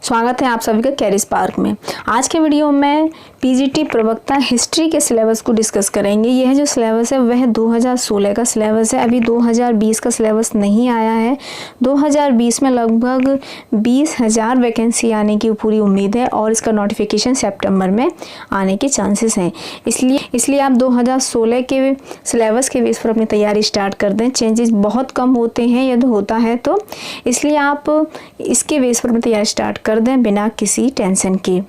स्वागत है आप सभी का कैरियर स्पार्क में। आज के वीडियो में पीजीटी प्रवक्ता हिस्ट्री के सिलेबस को डिस्कस करेंगे। यह जो सिलेबस है वह 2016 का सिलेबस है, अभी 2020 का सिलेबस नहीं आया है। 2020 में लगभग 20,000 वैकेंसी आने की पूरी उम्मीद है और इसका नोटिफिकेशन सितंबर में आने के चांसेस हैं। इसलिए आप 2016 के सिलेबस के बेस पर अपनी तैयारी स्टार्ट कर दें। चेंजेस बहुत कम होते हैं यदि होता है तो, इसलिए आप इसके बेस पर अपनी तैयारी स्टार्ट कर दें बिना किसी टेंशन के।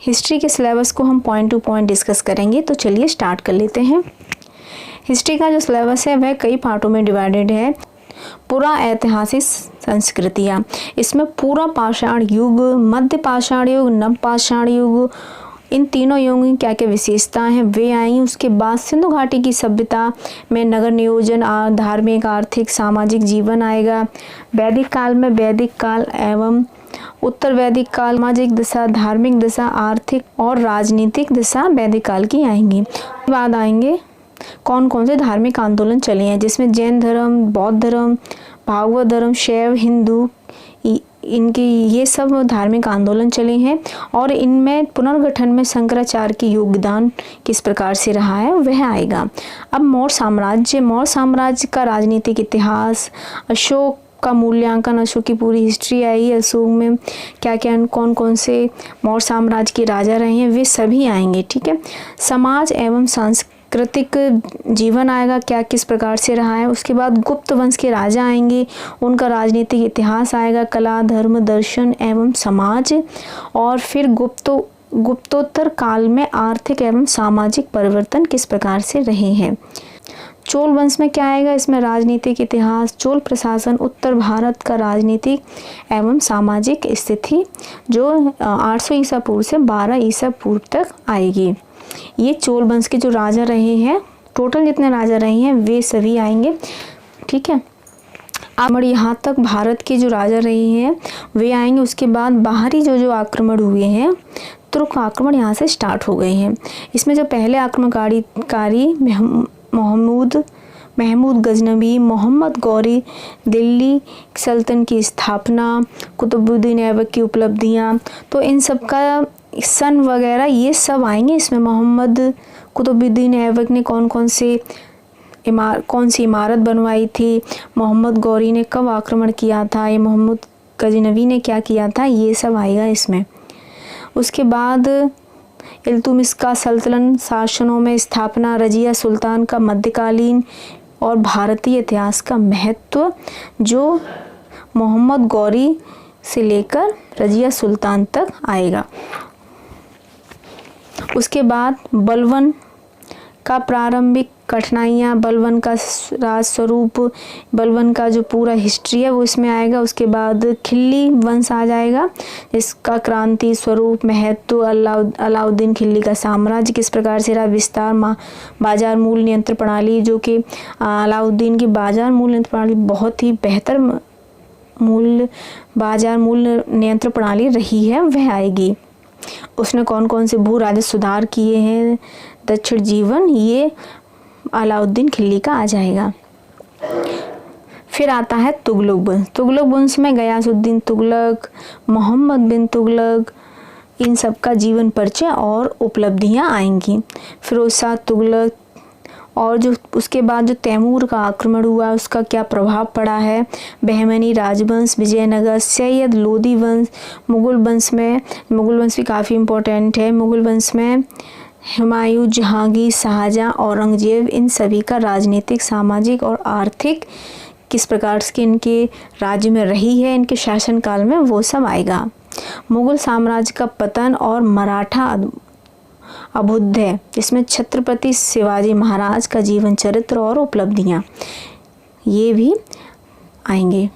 हिस्ट्री के सिलेबस को हम पॉइंट टू पॉइंट डिस्कस करेंगे, तो चलिए स्टार्ट कर लेते हैं। हिस्ट्री का जो सिलेबस है वह कई पार्टों में डिवाइडेड है। पूरा ऐतिहासिक संस्कृतियाँ, इसमें पूरा पाषाण युग, मध्य पाषाण युग, नव पाषाण युग, इन तीनों युगों की क्या क्या विशेषताएं हैं वे आएंगी। उसके बाद सिंधु घाटी की सभ्यता में नगर नियोजन, धार्मिक, आर्थिक, सामाजिक जीवन आएगा। वैदिक काल में वैदिक काल एवं उत्तर वैदिक काल, सामाजिक दशा, धार्मिक दशा, आर्थिक और राजनीतिक दशा वैदिक काल की आएंगी। बाद आएंगे कौन कौन से धार्मिक आंदोलन चले हैं, जिसमें जैन धर्म, बौद्ध धर्म, भागवत धर्म, शैव, हिंदू, इनके ये सब धार्मिक आंदोलन चले हैं और इनमें पुनर्गठन में शंकराचार्य की योगदान किस प्रकार से रहा है वह आएगा। अब मौर्य साम्राज्य का राजनीतिक इतिहास, अशोक का मूल्यांकन, अशोक की पूरी हिस्ट्री आई, अशोक में क्या क्या कौन कौन से मौर्य साम्राज्य के राजा रहे हैं वे सभी आएंगे। ठीक है। समाज एवं सांस्कृतिक जीवन आएगा, क्या किस प्रकार से रहा है। उसके बाद गुप्त वंश के राजा आएंगे, उनका राजनीतिक इतिहास आएगा, कला, धर्म, दर्शन एवं समाज। और फिर गुप्तोत्तर काल में आर्थिक एवं सामाजिक परिवर्तन किस प्रकार से रहे हैं। चोल वंश में क्या आएगा, इसमें राजनीतिक इतिहास, चोल प्रशासन, उत्तर भारत का राजनीतिक एवं सामाजिक स्थिति जो 800 ईसा पूर्व से 12 ईसा पूर्व तक आएगी। ये चोल वंश के जो राजा रहे हैं, टोटल जितने राजा रहे हैं वे सभी आएंगे। ठीक है। अब यहाँ तक भारत के जो राजा रहे हैं वे आएंगे। उसके बाद बाहरी जो आक्रमण हुए हैं, तुर्क आक्रमण यहाँ से स्टार्ट हो गए हैं। इसमें जो पहले आक्रमणकारी महमूद गजनवी, मोहम्मद गौरी, दिल्ली सल्तनत की स्थापना, कुतुबुद्दीन ऐबक की उपलब्धियाँ, तो इन सब का सन वगैरह ये सब आएंगे। इसमें मोहम्मद कुतुबुद्दीन ऐबक ने कौन सी इमारत बनवाई थी, मोहम्मद गौरी ने कब आक्रमण किया था, ये मोहम्मद गजनवी ने क्या किया था, ये सब आएगा इसमें। उसके बाद इल्तुतमिश का सल्तनत शासनों में स्थापना, रजिया सुल्तान का मध्यकालीन और भारतीय इतिहास का महत्व जो मोहम्मद गौरी से लेकर रजिया सुल्तान तक आएगा। उसके बाद बलवन का प्रारंभिक कठिनाइयाँ, बलवन का राज स्वरूप, बलवन का जो पूरा हिस्ट्री है वो इसमें आएगा। उसके बाद खिल्ली वंश आ जाएगा, इसका क्रांति स्वरूप, महत्व, अलाउद्दीन खिल्ली का साम्राज्य किस प्रकार से रहा, विस्तार, बाजार मूल्य नियंत्रण प्रणाली, जो कि अलाउद्दीन की बाजार मूल्य नियंत्रण प्रणाली बहुत ही बेहतर बाजार मूल्य नियंत्रण प्रणाली रही है वह आएगी। उसने कौन कौन से भू राजस्व सुधार किए हैं, दक्षिण जीवन, ये अलाउद्दीन खिल्ली का आ जाएगा। फिर आता है तुगलक वंश। तुगलक वंश में गयासुद्दीन तुगलक, मोहम्मद बिन तुगलक, इन सब का जीवन परिचय और उपलब्धियां आएंगी। फिरोज शाह तुगलक और जो उसके बाद जो तैमूर का आक्रमण हुआ उसका क्या प्रभाव पड़ा है, बहमनी राजवंश, विजयनगर, सैयद लोदी वंश, मुगल वंश भी काफ़ी इम्पोर्टेंट है। मुगल वंश में हुमायूं, जहांगीर, शाहजहां, औरंगजेब, इन सभी का राजनीतिक, सामाजिक और आर्थिक किस प्रकार से इनके राज्य में रही है, इनके शासनकाल में, वो सब आएगा। मुगल साम्राज्य का पतन और मराठा अभ्युदय, जिसमें छत्रपति शिवाजी महाराज का जीवन चरित्र और उपलब्धियां, ये भी आएंगे।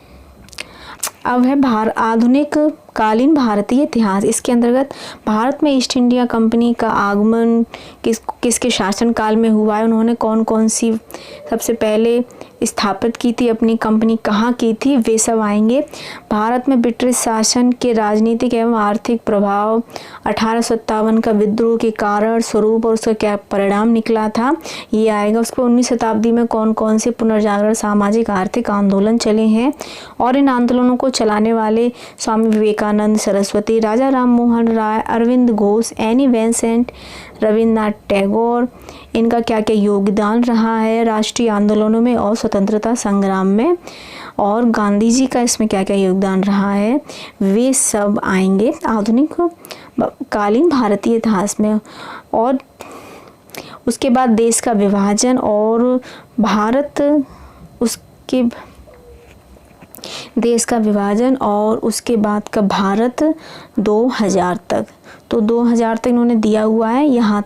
अब है आधुनिक कालीन भारतीय इतिहास। इसके अंतर्गत भारत में ईस्ट इंडिया कंपनी का आगमन किसके शासन काल में हुआ है, उन्होंने कौन कौन सी सबसे पहले स्थापित की थी अपनी कंपनी, कहाँ की थी, वे सब आएंगे। भारत में ब्रिटिश शासन के राजनीतिक एवं आर्थिक प्रभाव, 1857 का विद्रोह के कारण स्वरूप और उसका क्या परिणाम निकला था, ये आएगा। उसके 19वीं शताब्दी में कौन कौन से पुनर्जागरण सामाजिक आर्थिक आंदोलन चले हैं और इन आंदोलनों को चलाने वाले स्वामी विवेकानंद, सरस्वती, राजा राम मोहन राय, अरविंद घोष, एनी बेसेंट, रविन्द्रनाथ टैगोर, इनका क्या क्या योगदान रहा है राष्ट्रीय आंदोलनों में और स्वतंत्रता संग्राम में, और गांधी जी का इसमें क्या क्या योगदान रहा है, वे सब आएंगे आधुनिक कालीन भारतीय इतिहास में। और उसके बाद देश का विभाजन और भारत, उसके देश का विभाजन और उसके बाद का भारत 2000 तक, तो 2000 तक इन्होंने दिया हुआ है। यहाँ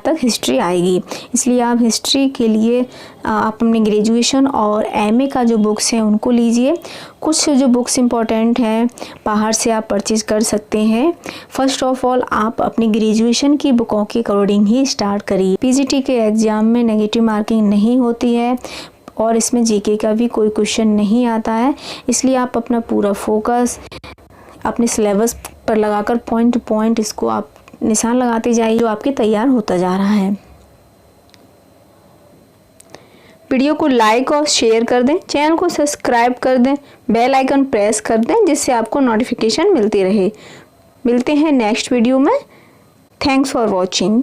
तक हिस्ट्री आएगी। इसलिए आप हिस्ट्री के लिए आप अपने ग्रेजुएशन और एमए का जो बुक्स हैं उनको लीजिए। कुछ जो बुक्स इम्पॉर्टेंट हैं बाहर से आप परचेज कर सकते हैं। फर्स्ट ऑफ ऑल आप अपनी ग्रेजुएशन की बुकों के अकॉर्डिंग ही स्टार्ट करिए। पीजीटी के एग्ज़ाम में नेगेटिव मार्किंग नहीं होती है और इसमें जीके का भी कोई क्वेश्चन नहीं आता है। इसलिए आप अपना पूरा फोकस अपने सिलेबस पर लगाकर पॉइंट टू पॉइंट इसको आप निशान लगाते जाइए, जो आपके तैयार होता जा रहा है। वीडियो को लाइक और शेयर कर दें, चैनल को सब्सक्राइब कर दें, बेल आइकन प्रेस कर दें, जिससे आपको नोटिफिकेशन मिलती रहे। मिलते हैं नेक्स्ट वीडियो में। Thanks for watching.